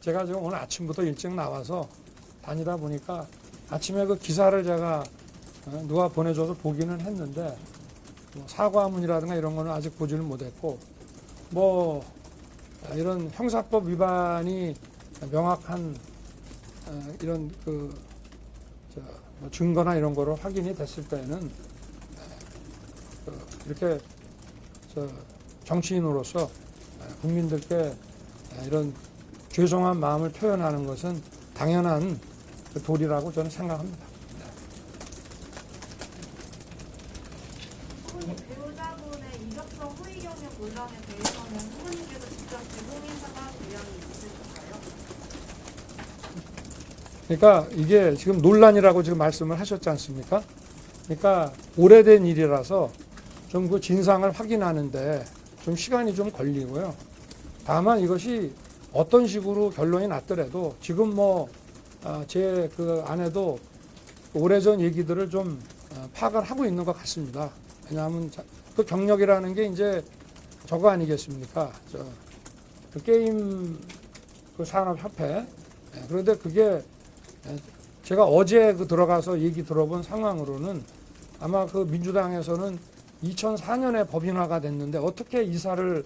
제가 지금 오늘 아침부터 일찍 나와서 다니다 보니까 아침에 그 기사를 제가 누가 보내줘서 보기는 했는데 뭐 사과문이라든가 이런 거는 아직 보지는 못했고 뭐 이런 형사법 위반이 명확한 이런 뭐 증거나 이런 거로 확인이 됐을 때는 이렇게 정치인으로서 국민들께 이런 죄송한 마음을 표현하는 것은 당연한 도리라고 저는 생각합니다. 후보님, 배우자분의 이적성 허위 경력 논란에 대해서는 후보님께서 직접 제공인사가 관련이 있으실까요? 그러니까 이게 지금 논란이라고 지금 말씀을 하셨지 않습니까? 그러니까 오래된 일이라서 좀 그 진상을 확인하는데 좀 시간이 좀 걸리고요. 다만 이것이 어떤 식으로 결론이 났더라도 지금 뭐 제 그 안에도 오래전 얘기들을 좀 파악을 하고 있는 것 같습니다. 왜냐하면 그 경력이라는 게 이제 저거 아니겠습니까? 그 게임 그 산업협회. 그런데 그게 제가 어제 그 들어가서 얘기 들어본 상황으로는 아마 그 민주당에서는 2004년에 법인화가 됐는데 어떻게 이사를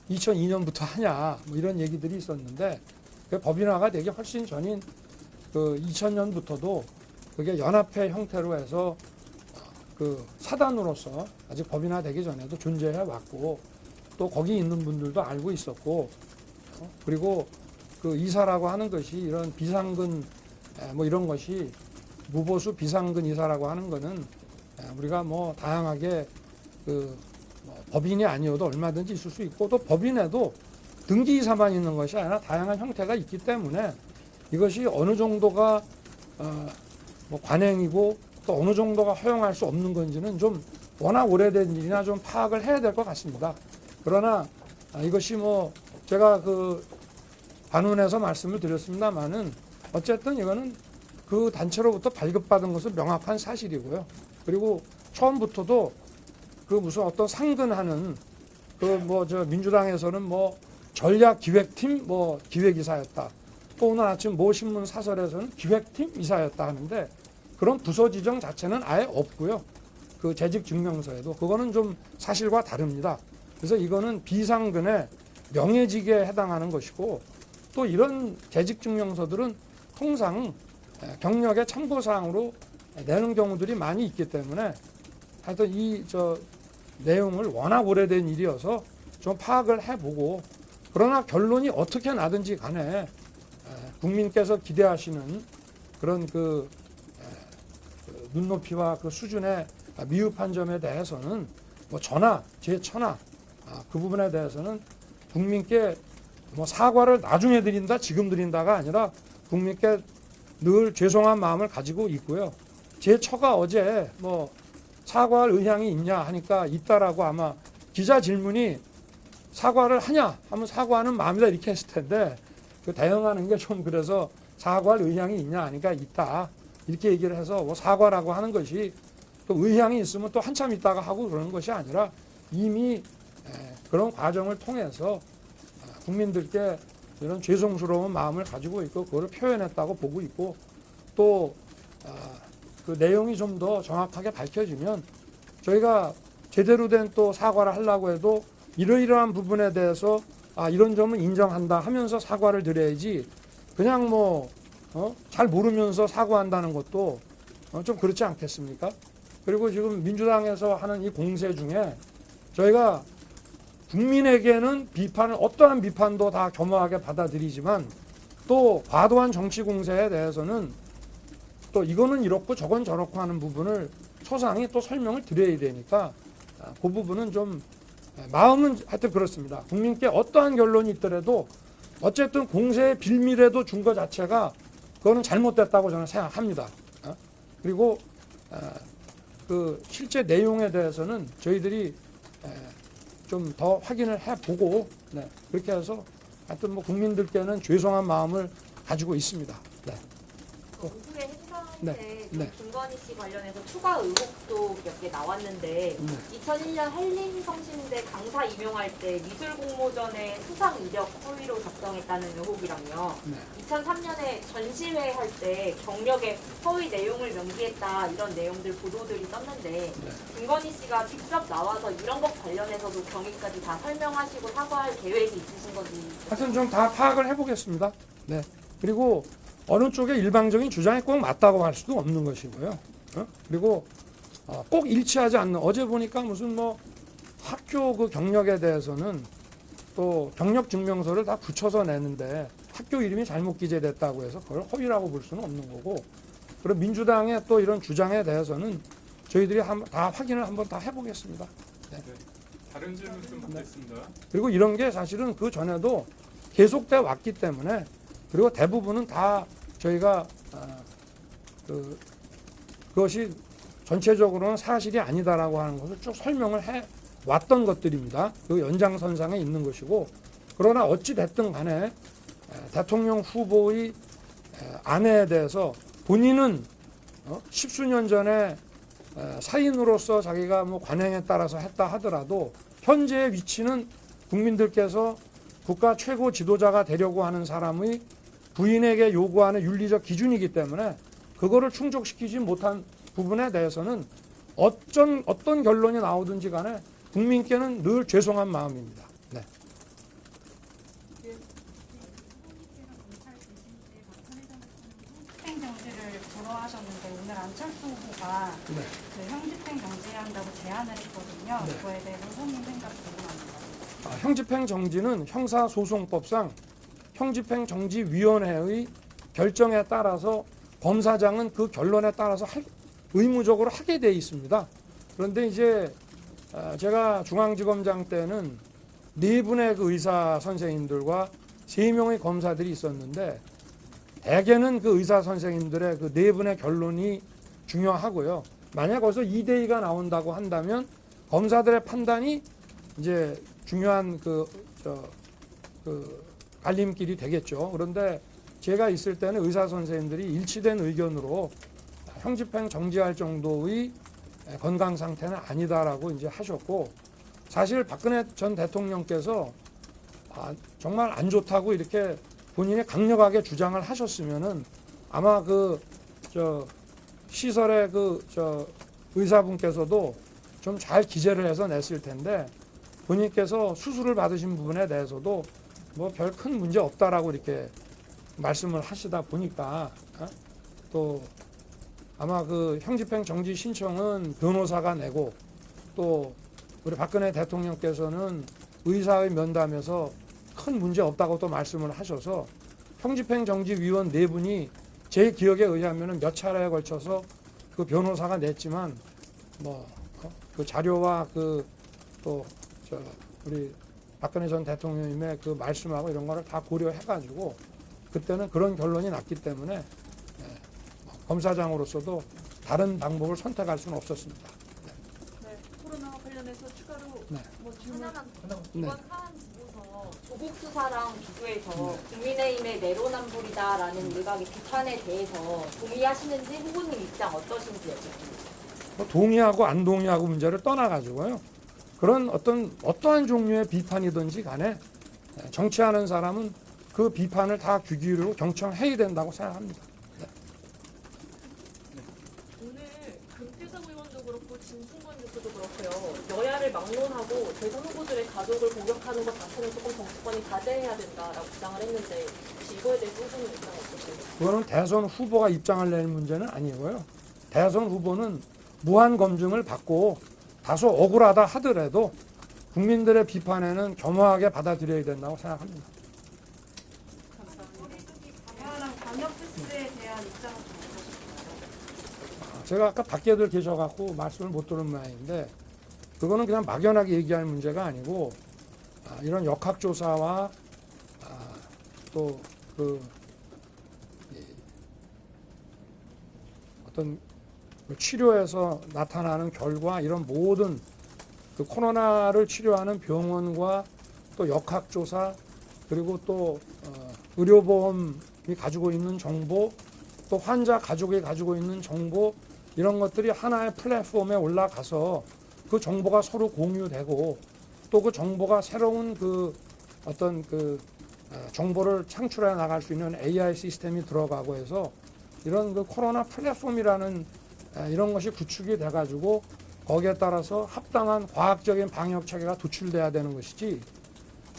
2002년부터 하냐 뭐 이런 얘기들이 있었는데 그 법인화가 되기 훨씬 전인 그 2000년부터도 그게 연합회 형태로 해서 그 사단으로서 아직 법인화되기 전에도 존재해 왔고 또 거기 있는 분들도 알고 있었고 그리고 그 이사라고 하는 것이 이런 비상근 뭐 이런 것이 무보수 비상근 이사라고 하는 거는 우리가 뭐 다양하게 그 법인이 아니어도 얼마든지 있을 수 있고 또 법인에도 등기 이사만 있는 것이 아니라 다양한 형태가 있기 때문에 이것이 어느 정도가 뭐 관행이고 또 어느 정도가 허용할 수 없는 건지는 좀 워낙 오래된 일이나 좀 파악을 해야 될 것 같습니다. 그러나 이것이 뭐 제가 그 반문에서 말씀을 드렸습니다만은 어쨌든 이거는 그 단체로부터 발급받은 것은 명확한 사실이고요. 그리고 처음부터도 그 무슨 어떤 상근하는 그 뭐 저 민주당에서는 뭐 전략기획팀 뭐 기획이사였다. 또 오늘 아침 모 신문 사설에서는 기획팀 이사였다 하는데 그런 부서 지정 자체는 아예 없고요. 그 재직 증명서에도 그거는 좀 사실과 다릅니다. 그래서 이거는 비상근의 명예직에 해당하는 것이고 또 이런 재직 증명서들은 통상 경력의 참고사항으로 내는 경우들이 많이 있기 때문에 하여튼 이 내용을 워낙 오래된 일이어서 좀 파악을 해보고 그러나 결론이 어떻게 나든지 간에 국민께서 기대하시는 그런 그 눈높이와 그 수준의 미흡한 점에 대해서는 뭐 저나 제 처나 그 부분에 대해서는 국민께 뭐 사과를 나중에 드린다 지금 드린다가 아니라 국민께 늘 죄송한 마음을 가지고 있고요. 제 처가 어제 뭐 사과할 의향이 있냐 하니까 있다라고 아마 기자 질문이 사과를 하냐 하면 사과하는 마음이다 이렇게 했을 텐데 그 대응하는 게 좀 그래서 사과할 의향이 있냐 하니까 있다 이렇게 얘기를 해서 뭐 사과라고 하는 것이 또 의향이 있으면 또 한참 있다가 하고 그러는 것이 아니라 이미 그런 과정을 통해서 국민들께 이런 죄송스러운 마음을 가지고 있고 그거를 표현했다고 보고 있고 또 그 내용이 좀 더 정확하게 밝혀지면 저희가 제대로 된 또 사과를 하려고 해도 이러이러한 부분에 대해서 이런 점은 인정한다 하면서 사과를 드려야지 그냥 뭐 잘 모르면서 사과한다는 것도 좀 그렇지 않겠습니까? 그리고 지금 민주당에서 하는 이 공세 중에 저희가 국민에게는 비판을 어떠한 비판도 다 겸허하게 받아들이지만 또 과도한 정치 공세에 대해서는 또 이거는 이렇고 저건 저렇고 하는 부분을 소상히 또 설명을 드려야 되니까 그 부분은 좀 마음은 하여튼 그렇습니다. 국민께 어떠한 결론이 있더라도 어쨌든 공세의 빌미라도 준 것 자체가 그거는 잘못됐다고 저는 생각합니다. 그리고 그 실제 내용에 대해서는 저희들이 좀 더 확인을 해보고 그렇게 해서 하여튼 뭐 국민들께는 죄송한 마음을 가지고 있습니다. 오후에 행사 평소에 네. 김건희 씨 관련해서 추가 의혹도 몇 개 나왔는데 2001년 한림성심대 강사 임용할 때 미술 공모전에 수상 이력 허위로 작성했다는 의혹이랑요. 2003년에 전시회 할 때 경력에 허위 내용을 명기했다 이런 내용들 보도들이 썼는데 김건희 씨가 직접 나와서 이런 것 관련해서도 경위까지 다 설명하시고 사과할 계획이 있으신 건지. 하여튼 좀 다 파악을 해보겠습니다. 네. 그리고 어느 쪽의 일방적인 주장이 꼭 맞다고 할 수도 없는 것이고요. 그리고 꼭 일치하지 않는, 어제 보니까 무슨 뭐 학교 그 경력에 대해서는 또 경력 증명서를 다 붙여서 내는데 학교 이름이 잘못 기재됐다고 해서 그걸 허위라고 볼 수는 없는 거고, 그리고 민주당의 또 이런 주장에 대해서는 저희들이 다 확인을 한번 다 해보겠습니다. 네. 다른 질문 좀 받겠습니다. 그리고 이런 게 사실은 그 전에도 계속돼 왔기 때문에, 그리고 대부분은 다 저희가 그것이 전체적으로는 사실이 아니다라고 하는 것을 쭉 설명을 해 왔던 것들입니다. 그 연장선상에 있는 것이고, 그러나 어찌 됐든 간에 대통령 후보의 아내에 대해서 본인은 십수년 전에 사인으로서 자기가 뭐 관행에 따라서 했다 하더라도 현재의 위치는 국민들께서 국가 최고 지도자가 되려고 하는 사람의 부인에게 요구하는 윤리적 기준이기 때문에 그거를 충족시키지 못한 부분에 대해서는 어떤 결론이 나오든지 간에 국민께는 늘 죄송한 마음입니다. 네. 형집행 정지를 불허하셨는데 오늘 안철수 후보가 네. 그 형집행 정지한다고 제안을 했거든요. 네. 그거에 대해서 후보님 생각 궁금합니다. 형집행 정지는 형사소송법상 형집행정지위원회의 결정에 따라서 검사장은 그 결론에 따라서 의무적으로 하게 돼 있습니다. 그런데 이제 제가 중앙지검장 때는 4분의 그 의사 선생님들과 3명의 검사들이 있었는데, 대개는 그 의사 선생님들의 그 4분의 결론이 중요하고요. 만약 거기서 2대2가 나온다고 한다면 검사들의 판단이 이제 중요한 그 갈림길이 되겠죠. 그런데 제가 있을 때는 의사 선생님들이 일치된 의견으로 형집행 정지할 정도의 건강 상태는 아니다라고 이제 하셨고, 사실 박근혜 전 대통령께서 정말 안 좋다고 이렇게 본인이 강력하게 주장을 하셨으면은 아마 시설의 의사분께서도 좀 잘 기재를 해서 냈을 텐데, 본인께서 수술을 받으신 부분에 대해서도 뭐 별 큰 문제 없다라고 이렇게 말씀을 하시다 보니까 또 아마 그 형집행 정지 신청은 변호사가 내고, 또 우리 박근혜 대통령께서는 의사의 면담에서 큰 문제 없다고 또 말씀을 하셔서 형집행 정지위원 4분이 제 기억에 의하면 몇 차례에 걸쳐서 그 변호사가 냈지만 그 자료와 우리 박근혜 전 대통령님의 그 말씀하고 이런 거를 다 고려해가지고 그때는 그런 결론이 났기 때문에 검사장으로서도 다른 방법을 선택할 수는 없었습니다. 네, 코로나 관련해서 추가로 네. 뭐 질문 하나만 네. 이번 사안 보고서 조국 수사랑 비교해서 국민의힘의 내로남불이다라는 일각의 비판에 대해서 동의하시는지 후보님 입장 어떠신지 여쭙습니다. 뭐 동의하고 안 동의하고 문제를 떠나가지고요. 그런 어떠한 종류의 비판이든지 간에 정치하는 사람은 그 비판을 다 귀 기울이고 경청해야 된다고 생각합니다. 오늘 금태섭 의원도 그렇고 진승권 교수도 그렇고요. 여야를 막론하고 대선 후보들의 가족을 공격하는 것 자체는 조금 정치권이 자제해야 된다라고 주장을 했는데 혹시 이거에 대해서 후보님 입장 어떠신가요? 그거는 대선 후보가 입장을 낼 문제는 아니고요. 대선 후보는 무한 검증을 받고 다소 억울하다 하더라도 국민들의 비판에는 겸허하게 받아들여야 된다고 생각합니다. 감사합니다. 방역 패스에 대한 입장은 좀 어떠신가요? 제가 아까 밖에들 계셔갖고 말씀을 못 들은 모양인데, 그거는 그냥 막연하게 얘기할 문제가 아니고 이런 역학조사와 또 어떤 치료에서 나타나는 결과, 이런 모든 그 코로나를 치료하는 병원과 또 역학조사, 그리고 또 의료보험이 가지고 있는 정보, 또 환자 가족이 가지고 있는 정보 이런 것들이 하나의 플랫폼에 올라가서 그 정보가 서로 공유되고 또 그 정보가 새로운 그 어떤 그 정보를 창출해 나갈 수 있는 AI 시스템이 들어가고 해서 이런 그 코로나 플랫폼이라는 이런 것이 구축이 돼가지고 거기에 따라서 합당한 과학적인 방역 체계가 도출돼야 되는 것이지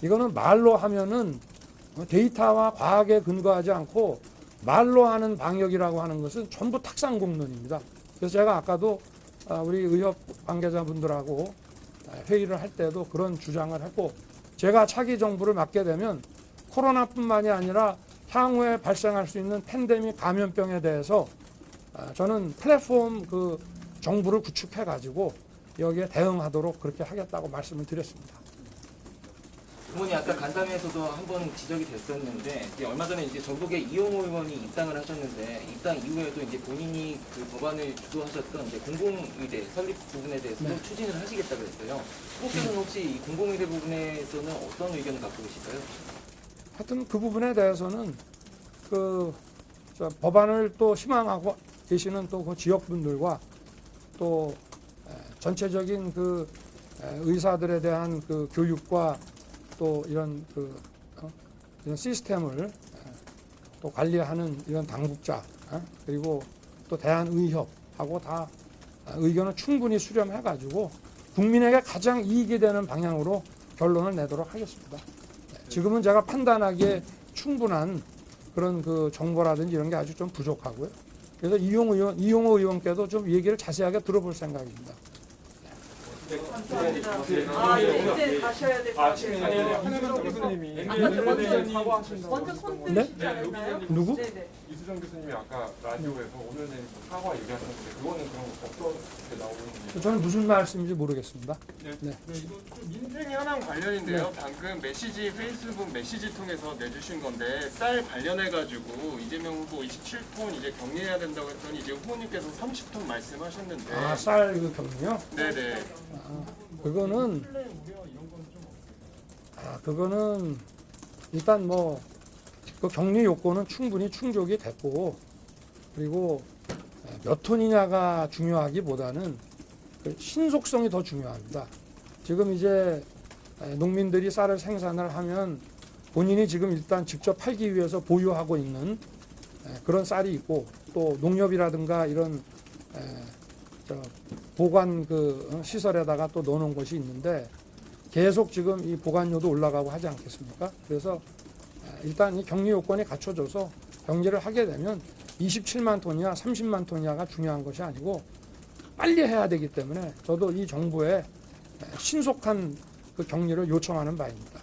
이거는 말로 하면은 데이터와 과학에 근거하지 않고 말로 하는 방역이라고 하는 것은 전부 탁상공론입니다. 그래서 제가 아까도 우리 의협 관계자분들하고 회의를 할 때도 그런 주장을 했고 제가 차기 정부를 맡게 되면 코로나뿐만이 아니라 향후에 발생할 수 있는 팬데믹 감염병에 대해서 저는 플랫폼 그 정부를 구축해 가지고 여기에 대응하도록 그렇게 하겠다고 말씀을 드렸습니다. 부모님 아까 간담회에서도 한번 지적이 됐었는데 이제 얼마 전에 이제 전북의 이용호 의원이 입당을 하셨는데 입당 이후에도 이제 본인이 그 법안을 주도하셨던 이제 공공의대 설립 부분에 대해서도 네. 추진을 하시겠다 그랬어요. 후보께서는 혹시 이 공공의대 부분에서는 어떤 의견을 갖고 계실까요? 하여튼 그 부분에 대해서는 저 법안을 또 희망하고 계시는 또 그 지역분들과 또 전체적인 그 의사들에 대한 그 교육과 또 이런 이런 시스템을 또 관리하는 이런 당국자 그리고 또 대한의협하고 다 의견을 충분히 수렴해 가지고 국민에게 가장 이익이 되는 방향으로 결론을 내도록 하겠습니다. 지금은 제가 판단하기에 충분한 그런 그 정보라든지 이런 게 아주 좀 부족하고요. 그래서 이용호 의원께도 좀 얘기를 자세하게 들어볼 생각입니다. 이제 가셔야 될 것 같아요. 한혜만 교수님이 먼저 손 네? 들으시지 않나요? 누구? 네네. 이수정 교수님이 아까 라디오에서 오늘 내일 사과 얘기하셨는데 그거는 그럼 어떻게 나오는지. 저는 무슨 말씀인지 모르겠습니다. 네, 이거 좀 민생 현안 관련인데요. 방금 메시지 페이스북 메시지 통해서 내주신 건데 쌀 관련해가지고 이재명 후보 27톤 이제 격리해야 된다고 했더니 이제 후보님께서 30톤 말씀하셨는데. 쌀 그 경리요? 네네. 그거는 그거는 일단 뭐 그 격리 요건은 충분히 충족이 됐고 그리고 몇 톤이냐가 중요하기보다는 그 신속성이 더 중요합니다. 지금 이제 농민들이 쌀을 생산을 하면 본인이 지금 일단 직접 팔기 위해서 보유하고 있는 그런 쌀이 있고 또 농협이라든가 이런 보관 그 시설에다가 또 넣어놓은 것이 있는데 계속 지금 이 보관료도 올라가고 하지 않겠습니까? 그래서 일단 이 격리 요건이 갖춰져서 격리를 하게 되면 27만 톤이야 30만 톤이야가 중요한 것이 아니고 빨리 해야 되기 때문에 저도 이 정부에 신속한 그 격리를 요청하는 바입니다.